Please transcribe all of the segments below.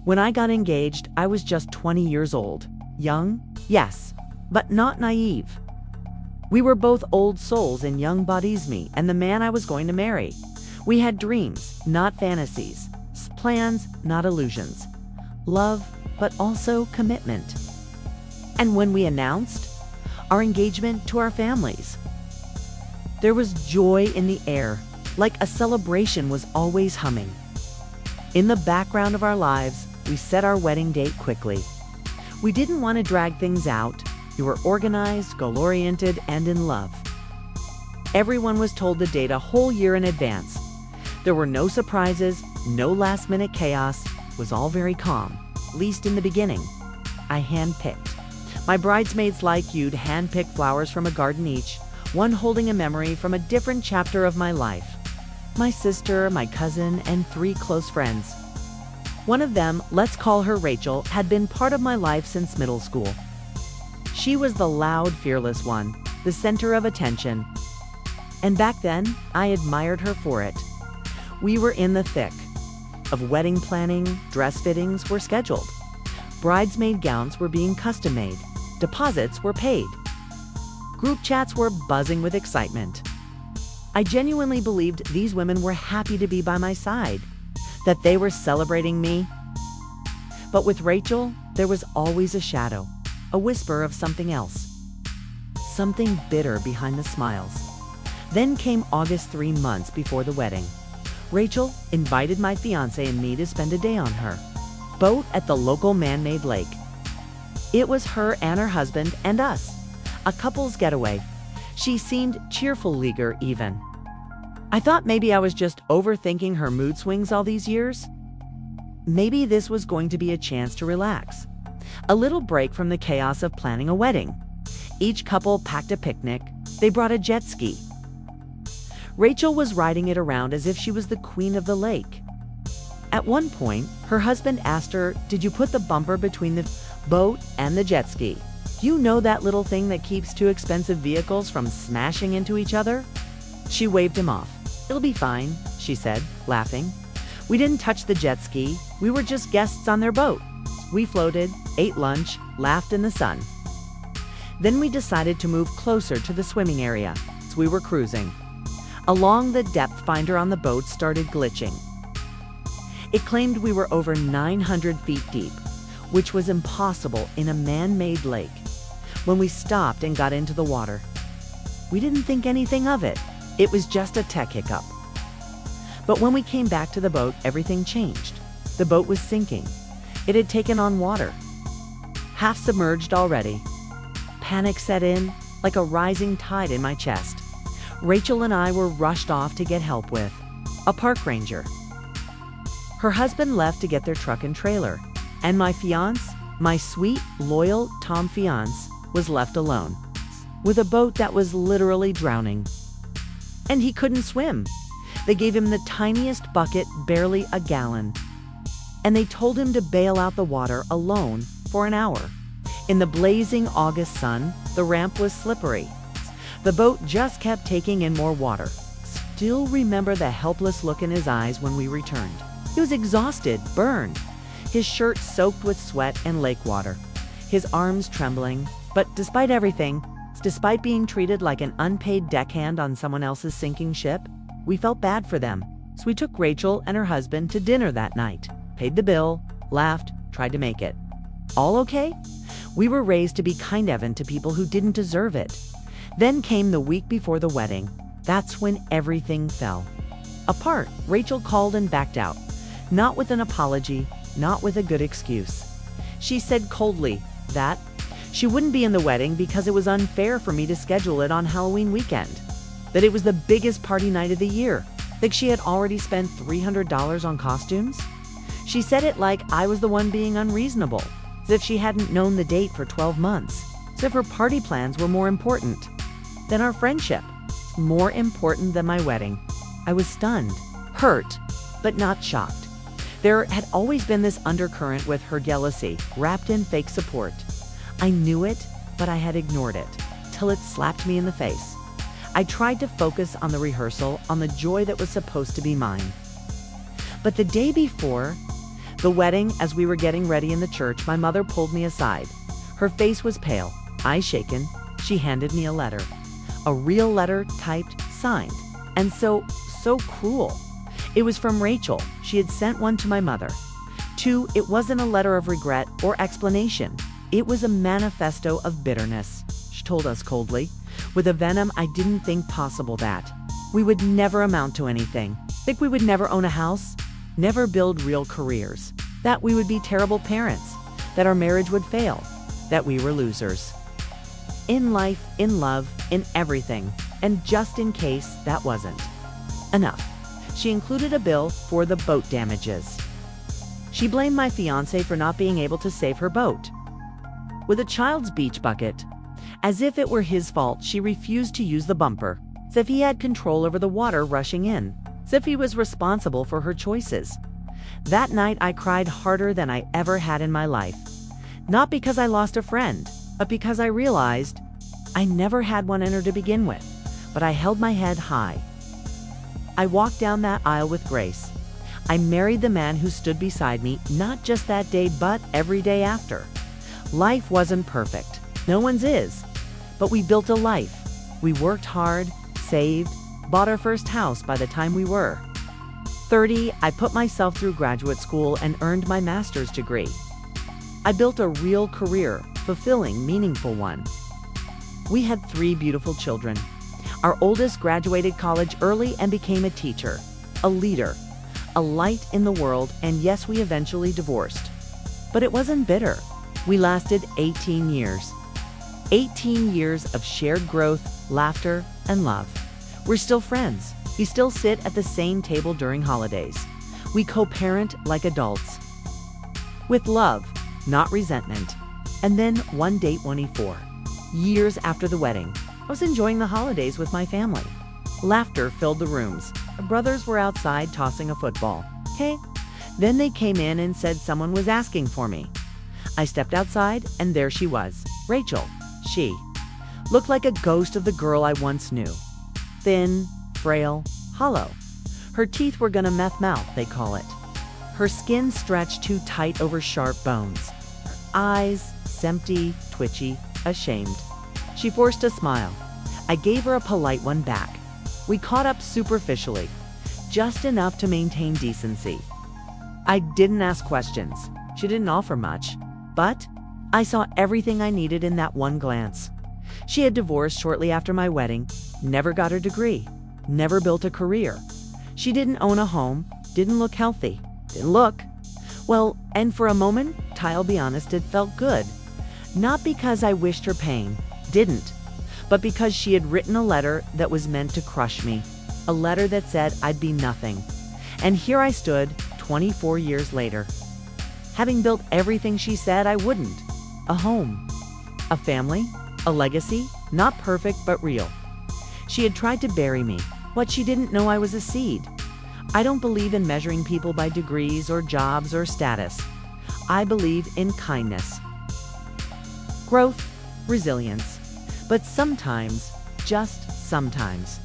When I got engaged, I was just 20 years old. Young, yes, but not naive. We were both old souls in young bodies, me and the man I was going to marry. We had dreams, not fantasies. Plans, not illusions. Love, but also commitment. And when we announced our engagement to our families, there was joy in the air, like a celebration was always humming. In the background of our lives, we set our wedding date quickly. We didn't want to drag things out. We were organized, goal-oriented, and in love. Everyone was told the date a whole year in advance. There were no surprises, no last-minute chaos. It was all very calm, at least in the beginning. I handpicked. My bridesmaids like you'd handpick flowers from a garden each, one holding a memory from a different chapter of my life. My sister, my cousin, and 3 close friends. One of them, let's call her Rachel, had been part of my life since middle school. She was the loud, fearless one, the center of attention. And back then, I admired her for it. We were in the thick of wedding planning. Dress fittings were scheduled. Bridesmaid gowns were being custom made. Deposits were paid. Group chats were buzzing with excitement. I genuinely believed these women were happy to be by my side, that they were celebrating me. But with Rachel, there was always a shadow, a whisper of something else. Something bitter behind the smiles. Then came August, 3 months before the wedding. Rachel invited my fiancé and me to spend a day on her boat at the local man-made lake. It was her and her husband and us, a couple's getaway. She seemed cheerful, eager even. I thought maybe I was just overthinking her mood swings all these years. Maybe this was going to be a chance to relax. A little break from the chaos of planning a wedding. Each couple packed a picnic. They brought a jet ski. Rachel was riding it around as if she was the queen of the lake. At one point, her husband asked her, "Did you put the bumper between the boat and the jet ski? You know that little thing that keeps 2 expensive vehicles from smashing into each other?" She waved him off. "It'll be fine," she said, laughing. We didn't touch the jet ski. We were just guests on their boat. We floated, ate lunch, laughed in the sun. Then we decided to move closer to the swimming area, so we were cruising. Along the depth finder on the boat started glitching. It claimed we were over 900 feet deep, which was impossible in a man-made lake. When we stopped and got into the water, we didn't think anything of it. It was just a tech hiccup. But when we came back to the boat, everything changed. The boat was sinking. It had taken on water. Half submerged already. Panic set in, like a rising tide in my chest. Rachel and I were rushed off to get help with a park ranger. Her husband left to get their truck and trailer, and my fiancé, my sweet, loyal Tom fiancé, was left alone, with a boat that was literally drowning. And he couldn't swim. They gave him the tiniest bucket, barely a gallon, and they told him to bail out the water alone for an hour. In the blazing August sun, the ramp was slippery. The boat just kept taking in more water. Still remember the helpless look in his eyes when we returned. He was exhausted, burned, his shirt soaked with sweat and lake water, his arms trembling. But despite everything, despite being treated like an unpaid deckhand on someone else's sinking ship, we felt bad for them. So we took Rachel and her husband to dinner that night, paid the bill, laughed, tried to make it. All okay? We were raised to be kind Evan to people who didn't deserve it. Then came the week before the wedding. That's when everything fell apart. Rachel called and backed out. Not with an apology, not with a good excuse. She said coldly that she wouldn't be in the wedding because it was unfair for me to schedule it on Halloween weekend. That it was the biggest party night of the year. That she had already spent $300 on costumes. She said it like I was the one being unreasonable, as if she hadn't known the date for 12 months, as if her party plans were more important than our friendship, more important than my wedding. I was stunned, hurt, but not shocked. There had always been this undercurrent with her jealousy, wrapped in fake support. I knew it, but I had ignored it, till it slapped me in the face. I tried to focus on the rehearsal, on the joy that was supposed to be mine. But the day before, The wedding, as we were getting ready in the church, my mother pulled me aside. Her face was pale, eyes shaken. She handed me a letter. A real letter, typed, signed, and so cruel. It was from Rachel. She had sent one to my mother. 2, it wasn't a letter of regret or explanation. It was a manifesto of bitterness. She told us coldly, with a venom I didn't think possible, that we would never amount to anything. Think we would never own a house, never build real careers, that we would be terrible parents, that our marriage would fail, that we were losers. In life, in love, in everything. And just in case that wasn't enough, she included a bill for the boat damages. She blamed my fiancé for not being able to save her boat with a child's beach bucket. As if it were his fault, she refused to use the bumper, as if he had control over the water rushing in, as if he was responsible for her choices. That night I cried harder than I ever had in my life. Not because I lost a friend, but because I realized I never had one in her to begin with. But I held my head high. I walked down that aisle with grace. I married the man who stood beside me, not just that day, but every day after. Life wasn't perfect. No one's is. But we built a life. We worked hard, saved, bought our first house by the time we were 30. I put myself through graduate school and earned my master's degree. I built a real career, fulfilling, meaningful one. We had 3 beautiful children. Our oldest graduated college early and became a teacher, a leader, a light in the world, and yes, we eventually divorced. But it wasn't bitter. We lasted 18 years. 18 years of shared growth, laughter, and love. We're still friends. We still sit at the same table during holidays. We co-parent like adults. With love, not resentment. And then one date, 24 years after the wedding, I was enjoying the holidays with my family. Laughter filled the rooms. My brothers were outside tossing a football. Okay? Then they came in and said someone was asking for me. I stepped outside, and there she was, Rachel. She looked like a ghost of the girl I once knew. Thin, frail, hollow. Her teeth were gonna meth mouth, they call it. Her skin stretched too tight over sharp bones. Her eyes, empty, twitchy, ashamed. She forced a smile. I gave her a polite one back. We caught up superficially, just enough to maintain decency. I didn't ask questions. She didn't offer much, but I saw everything I needed in that one glance. She had divorced shortly after my wedding, never got her degree, never built a career. She didn't own a home, didn't look healthy, didn't look. Well, and for a moment, I'll be honest, it felt good. Not because I wished her pain, didn't, but because she had written a letter that was meant to crush me. A letter that said I'd be nothing. And here I stood, 24 years later, having built everything she said I wouldn't. A home, a family, a legacy, not perfect but real. She had tried to bury me. What she didn't know, I was a seed. I don't believe in measuring people by degrees or jobs or status. I believe in kindness, growth, resilience. But sometimes, just sometimes,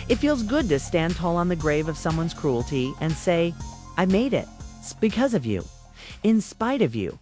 it feels good to stand tall on the grave of someone's cruelty and say, I made it. It's because of you. In spite of you.